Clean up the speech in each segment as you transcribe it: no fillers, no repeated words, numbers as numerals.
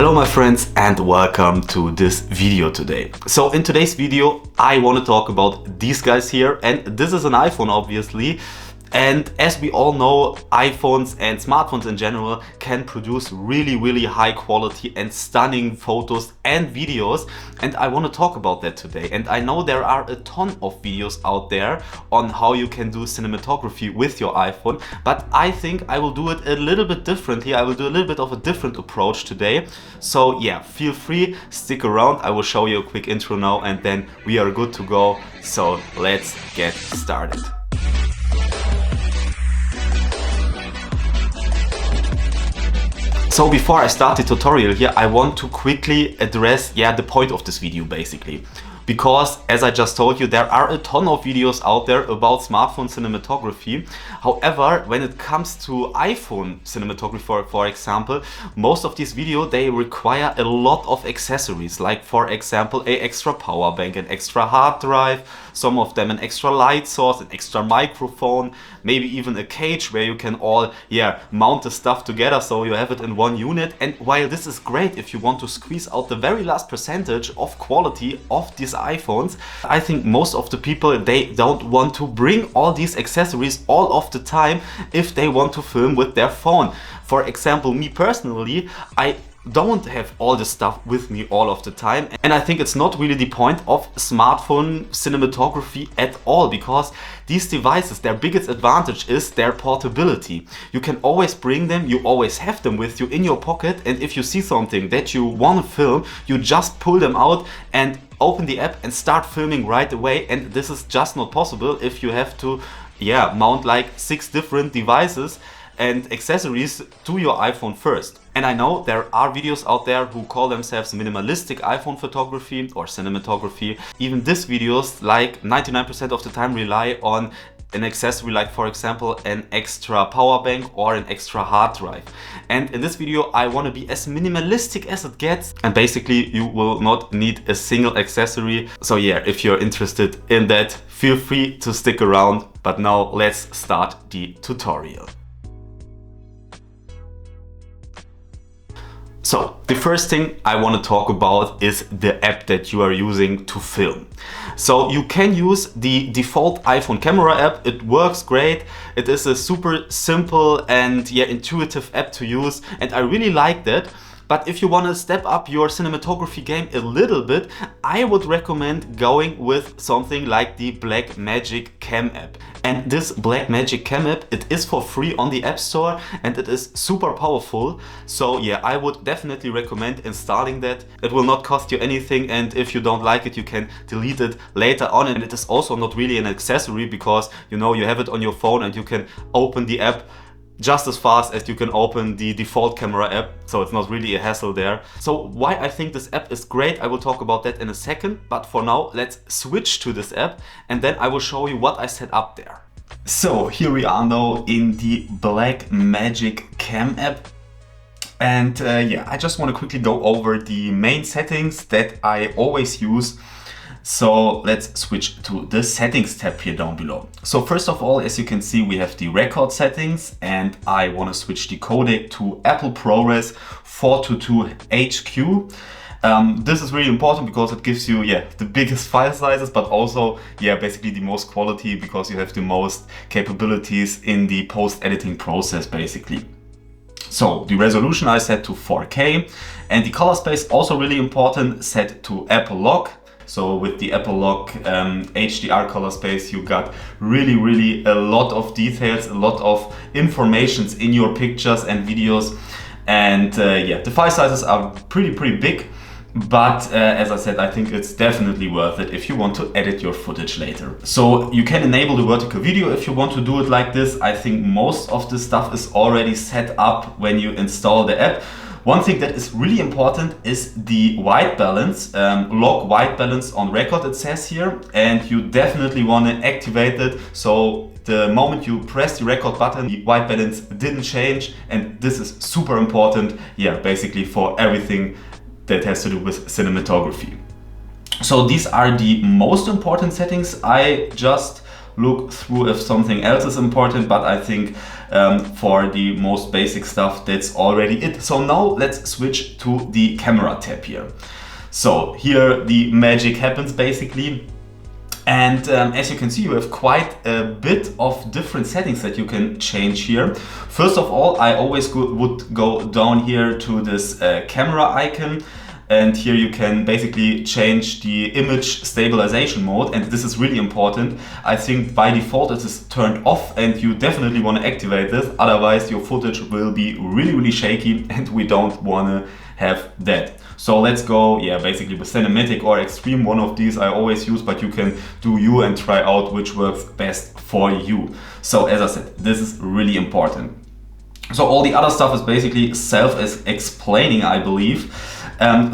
Hello my friends and welcome to this video today. So in today's video I want to talk about these guys here, and this is an iPhone obviously. And as we all know, iPhones and smartphones in general can produce really high quality and stunning photos and videos, and I want to talk about that today. And I know there are a ton of videos out there on how you can do cinematography with your iPhone, but I think I will do it a little bit differently. I will do a little bit of a different approach today. So yeah, feel free, stick around. I will show you a quick intro now and then we are good to go. So let's get started. So before I start the tutorial here, I want to quickly address the point of this video basically. Because as I just told you, there are a ton of videos out there about smartphone cinematography. However, when it comes to iPhone cinematography, for example, most of these videos, they require a lot of accessories, like for example, an extra power bank, an extra hard drive, some of them an extra light source, an extra microphone, maybe even a cage where you can all mount the stuff together so you have it in one unit. And while this is great if you want to squeeze out the very last percentage of quality of these iPhones, I think most of the people, they don't want to bring all these accessories all of the time if they want to film with their phone. For example, me personally, I don't have all this stuff with me all of the time, and I think it's not really the point of smartphone cinematography at all, because these devices, their biggest advantage is their portability. You can always bring them, you always have them with you in your pocket, and if you see something that you want to film, you just pull them out and open the app and start filming right away. And this is just not possible if you have to mount like 6 different devices and accessories to your iPhone first. And I know there are videos out there who call themselves minimalistic iPhone photography or cinematography. Even these videos, like 99% of the time, rely on an accessory like, for example, an extra power bank or an extra hard drive. And in this video I want to be as minimalistic as it gets, and basically you will not need a single accessory. So yeah, if you're interested in that, feel free to stick around. But now let's start the tutorial. So the first thing I want to talk about is the app that you are using to film. So you can use the default iPhone camera app. It works great. It is a super simple and intuitive app to use, and I really like that. But if you want to step up your cinematography game a little bit, I would recommend going with something like the Blackmagic Cam app. And this Blackmagic Cam app, it is for free on the App Store and it is super powerful. So yeah, I would definitely recommend installing that. It will not cost you anything, and if you don't like it, you can delete it later on. And it is also not really an accessory, because you have it on your phone and you can open the app just as fast as you can open the default camera app, so it's not really a hassle there. So why I think this app is great, I will talk about that in a second, but for now let's switch to this app and then I will show you what I set up there. So here we are now in the Blackmagic Cam app, and I just want to quickly go over the main settings that I always use. So let's switch to the settings tab here down below. So first of all, as you can see, we have the record settings, and I want to switch the codec to Apple ProRes 422 HQ. This is really important because it gives you the biggest file sizes, but also basically the most quality, because you have the most capabilities in the post-editing process basically. So the resolution I set to 4K, and the color space also really important, set to Apple Log. So with the Apple Log HDR color space, you got really a lot of details, a lot of informations in your pictures and videos. And the file sizes are pretty big, but as I said, I think it's definitely worth it if you want to edit your footage later. So you can enable the vertical video if you want to do it like this. I think most of this stuff is already set up when you install the app. One thing that is really important is the white balance, log white balance on record, it says here, and you definitely want to activate it. So the moment you press the record button, the white balance didn't change, and this is super important, basically for everything that has to do with cinematography. So these are the most important settings I just look through if something else is important, but I think for the most basic stuff, that's already it. So now let's switch to the camera tab here. So here the magic happens basically. And as you can see, you have quite a bit of different settings that you can change here. First of all, I always would go down here to this camera icon. And here you can basically change the image stabilization mode, and this is really important. I think by default it is turned off, and you definitely want to activate this, otherwise your footage will be really shaky, and we don't want to have that. So let's go, basically with cinematic or extreme, one of these I always use, but you can do you and try out which works best for you. So as I said, this is really important. So all the other stuff is basically self-explaining, I believe.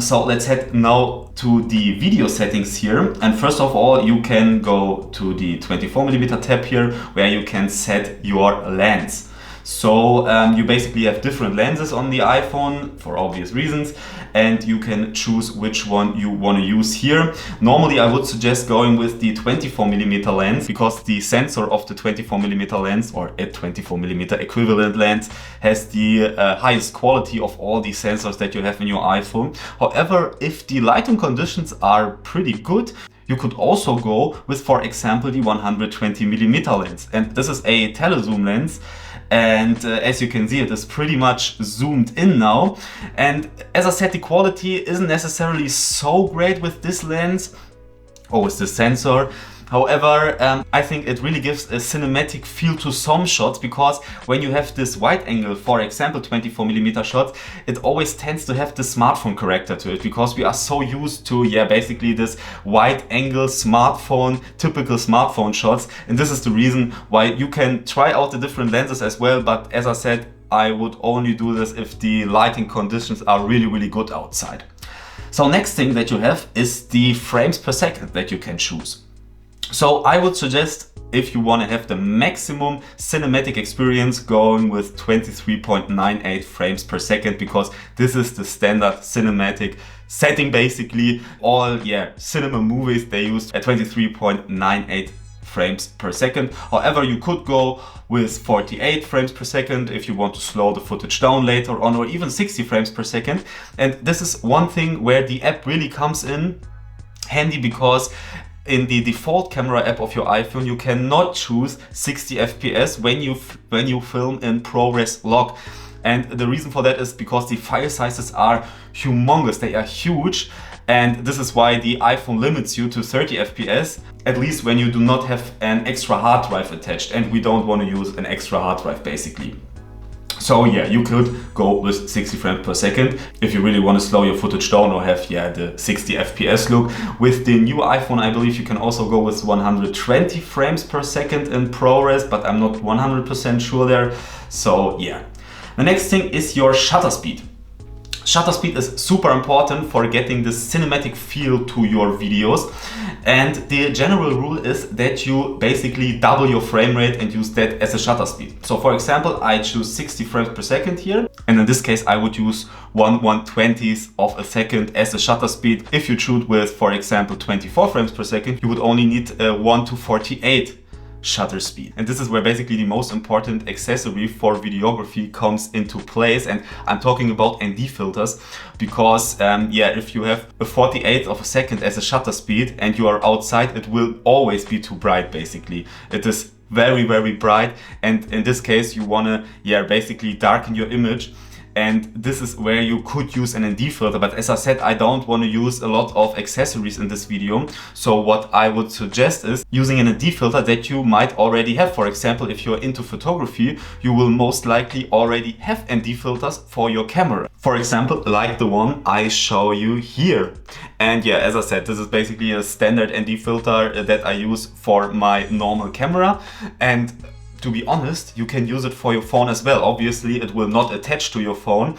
So let's head now to the video settings here. And first of all, you can go to the 24mm tab here, where you can set your lens. So you basically have different lenses on the iPhone for obvious reasons, and you can choose which one you want to use here. Normally I would suggest going with the 24mm lens, because the sensor of the 24mm lens, or a 24mm equivalent lens, has the highest quality of all the sensors that you have in your iPhone. However, if the lighting conditions are pretty good, you could also go with, for example, the 120mm lens. And this is a telezoom lens. And as you can see, it is pretty much zoomed in now. And as I said, the quality isn't necessarily so great with this lens or with this sensor. However, I think it really gives a cinematic feel to some shots, because when you have this wide angle, for example 24mm shots, it always tends to have the smartphone character to it, because we are so used to basically this wide angle smartphone, typical smartphone shots. And this is the reason why you can try out the different lenses as well, but as I said, I would only do this if the lighting conditions are really good outside. So next thing that you have is the frames per second that you can choose. So I would suggest, if you want to have the maximum cinematic experience, going with 23.98 frames per second, because this is the standard cinematic setting basically. All cinema movies, they use at 23.98 frames per second. However, you could go with 48 frames per second if you want to slow the footage down later on, or even 60 frames per second. And this is one thing where the app really comes in handy, because in the default camera app of your iPhone, you cannot choose 60 FPS when you film in ProRes Log. And the reason for that is because the file sizes are humongous, they are huge. And this is why the iPhone limits you to 30 FPS, at least when you do not have an extra hard drive attached. And we don't want to use an extra hard drive basically. So you could go with 60 frames per second if you really want to slow your footage down or have the 60 FPS look. With the new iPhone, I believe you can also go with 120 frames per second in ProRes, but I'm not 100% sure there. So the next thing is your shutter speed. Shutter speed is super important for getting this cinematic feel to your videos. And the general rule is that you basically double your frame rate and use that as a shutter speed. So for example, I choose 60 frames per second here. And in this case, I would use 1/120th of a second as a shutter speed. If you shoot with, for example, 24 frames per second, you would only need 1/48 shutter speed. And this is where basically the most important accessory for videography comes into place, and I'm talking about ND filters, because if you have a 48th of a second as a shutter speed and you are outside, it will always be too bright basically. It is very bright, and in this case you want to basically darken your image. And this is where you could use an ND filter, but as I said, I don't want to use a lot of accessories in this video. So what I would suggest is using an ND filter that you might already have. For example, if you're into photography, you will most likely already have ND filters for your camera. For example, like the one I show you here. And as I said, this is basically a standard ND filter that I use for my normal camera. And to be honest, you can use it for your phone as well. Obviously, it will not attach to your phone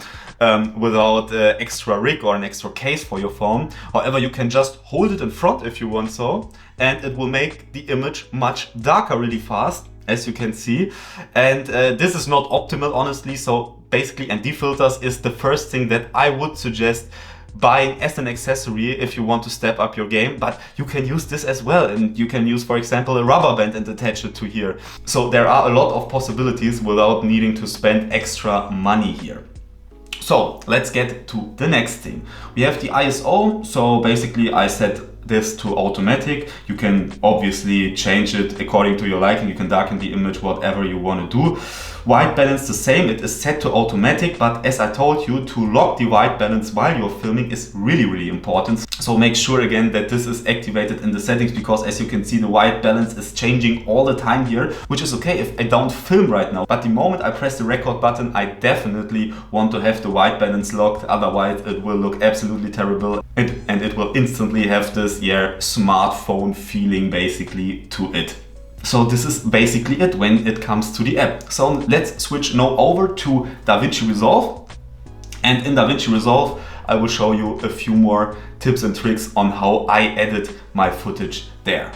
without an extra rig or an extra case for your phone. However, you can just hold it in front if you want so, and it will make the image much darker really fast, as you can see. And this is not optimal, honestly. So basically, ND filters is the first thing that I would suggest buying as an accessory if you want to step up your game, but you can use this as well, and you can use, for example, a rubber band and attach it to here. So there are a lot of possibilities without needing to spend extra money here. So let's get to the next thing. We have the ISO. So basically I set this to automatic. You can obviously change it according to your liking. You can darken the image, whatever you want to do. White balance the same, it is set to automatic, but as I told you, to lock the white balance while you're filming is really important. So make sure again that this is activated in the settings, because as you can see, the white balance is changing all the time here, which is okay if I don't film right now. But the moment I press the record button, I definitely want to have the white balance locked, otherwise it will look absolutely terrible and it will instantly have this smartphone feeling basically to it. So this is basically it when it comes to the app. So let's switch now over to DaVinci Resolve. And in DaVinci Resolve, I will show you a few more tips and tricks on how I edit my footage there.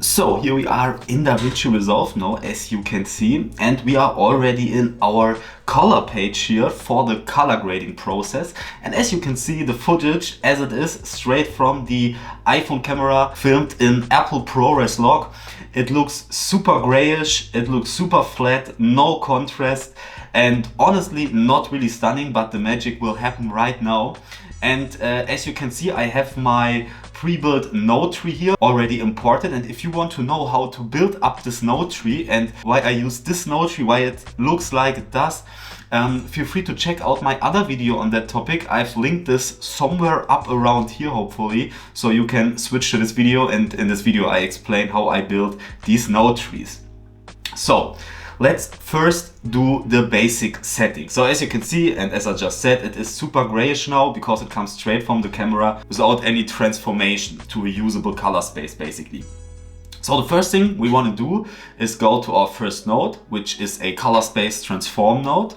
So here we are in DaVinci Resolve now, as you can see, and we are already in our color page here for the color grading process. And as you can see, the footage as it is straight from the iPhone camera filmed in Apple ProRes Log. It looks super grayish, it looks super flat, no contrast, and honestly not really stunning, but the magic will happen right now. And as you can see, I have my pre-built node tree here already imported, and if you want to know how to build up this node tree and why I use this node tree, why it looks like it does, feel free to check out my other video on that topic. I've linked this somewhere up around here hopefully, so you can switch to this video, and in this video I explain how I build these node trees. So let's first do the basic settings. So as you can see, and as I just said, it is super grayish now because it comes straight from the camera without any transformation to a usable color space basically. So the first thing we want to do is go to our first node, which is a color space transform node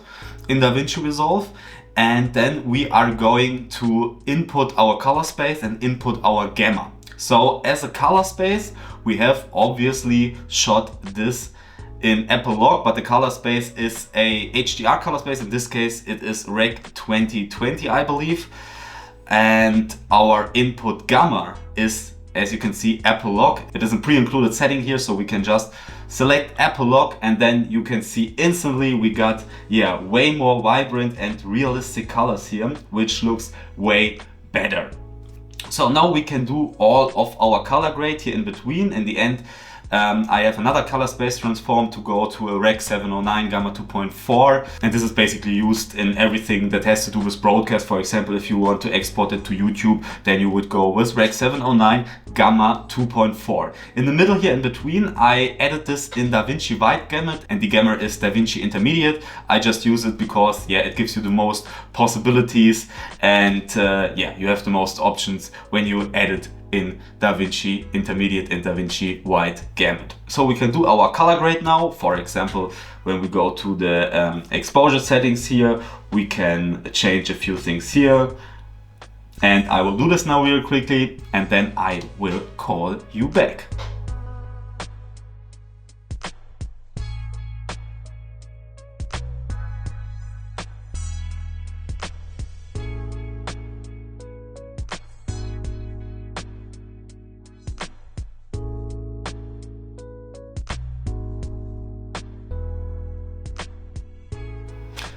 in DaVinci Resolve. And then we are going to input our color space and input our gamma. So as a color space, we have obviously shot this in Apple Log, but the color space is a HDR color space. In this case, it is Rec 2020, I believe. And our input gamma is, as you can see, Apple Log. It is a pre-included setting here, so we can just select Apple Log, and then you can see instantly we got, way more vibrant and realistic colors here, which looks way better. So now we can do all of our color grade here in between. In the end, I have another color space transform to go to a Rec 709 Gamma 2.4, and this is basically used in everything that has to do with broadcast. For example, if you want to export it to YouTube, then you would go with Rec 709 Gamma 2.4. In the middle here in between, I added this in DaVinci Wide Gamut, and the gamma is DaVinci Intermediate. I just use it because it gives you the most possibilities, and you have the most options when you edit in DaVinci Intermediate and DaVinci Wide Gamut. So we can do our color grade now. For example, when we go to the exposure settings here, we can change a few things here. And I will do this now real quickly, and then I will call you back.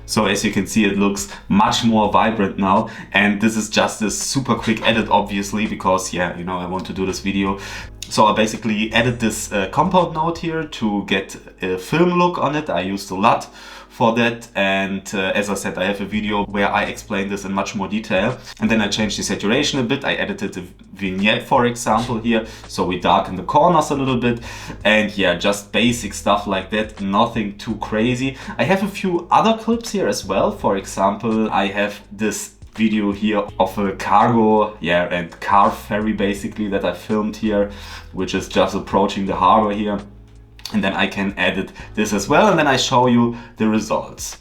So as you can see, it looks much more vibrant now, and this is just a super quick edit obviously because I want to do this video. So I basically added this compound node here to get a film look on it. I used a LUT for that, and as I said, I have a video where I explain this in much more detail. And then I changed the saturation a bit. I edited the vignette, for example, here, so we darken the corners a little bit, and just basic stuff like that, nothing too crazy. I have a few other clips here as well. For example, I have this video here of a cargo and car ferry basically that I filmed here, which is just approaching the harbor here. And then I can edit this as well, and then I show you the results.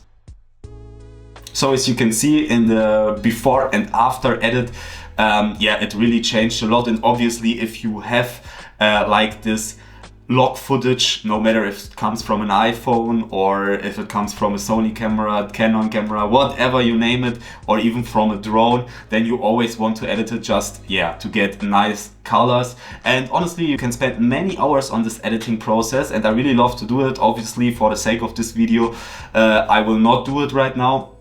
So as you can see in the before and after edit, it really changed a lot. And obviously if you have like this log footage, no matter if it comes from an iPhone or if it comes from a Sony camera, Canon camera, whatever you name it, or even from a drone, then you always want to edit it just, yeah, to get nice colors. And honestly, you can spend many hours on this editing process, and I really love to do it. Obviously, for the sake of this video, I will not do it right now.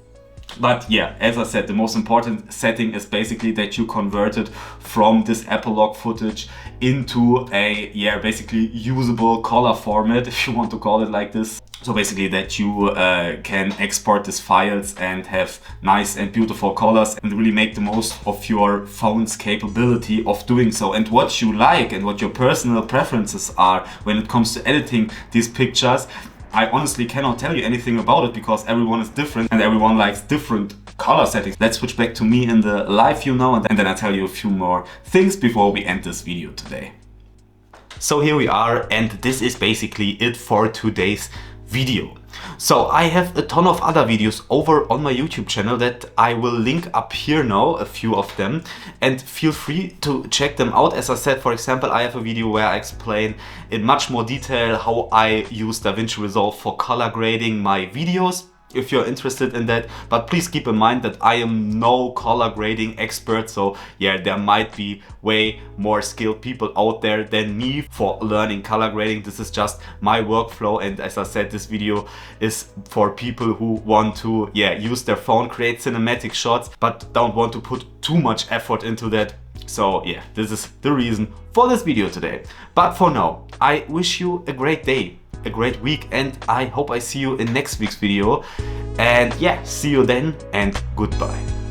But yeah, as I said, the most important setting is basically that you convert it from this Apple log footage into a, yeah, basically usable color format, if you want to call it like this. So basically that you can export these files and have nice and beautiful colors and really make the most of your phone's capability of doing so, and what you like and what your personal preferences are when it comes to editing these pictures. I honestly cannot tell you anything about it because everyone is different and everyone likes different color settings. Let's switch back to me in the live view now, and then I'll tell you a few more things before we end this video today. So here we are, and this is basically it for today's video. So I have a ton of other videos over on my YouTube channel that I will link up here now, a few of them, and feel free to check them out. As I said, for example, I have a video where I explain in much more detail how I use DaVinci Resolve for color grading my videos, if you're interested in that. But please keep in mind that I am no color grading expert, so yeah, there might be way more skilled people out there than me for learning color grading. This is just my workflow, and as I said, this video is for people who want to, yeah, use their phone, create cinematic shots, but don't want to put too much effort into that. So yeah, this is the reason for this video today. But for now, I wish you a great day, a great week, and I hope I see you in next week's video. And yeah, see you then, and goodbye.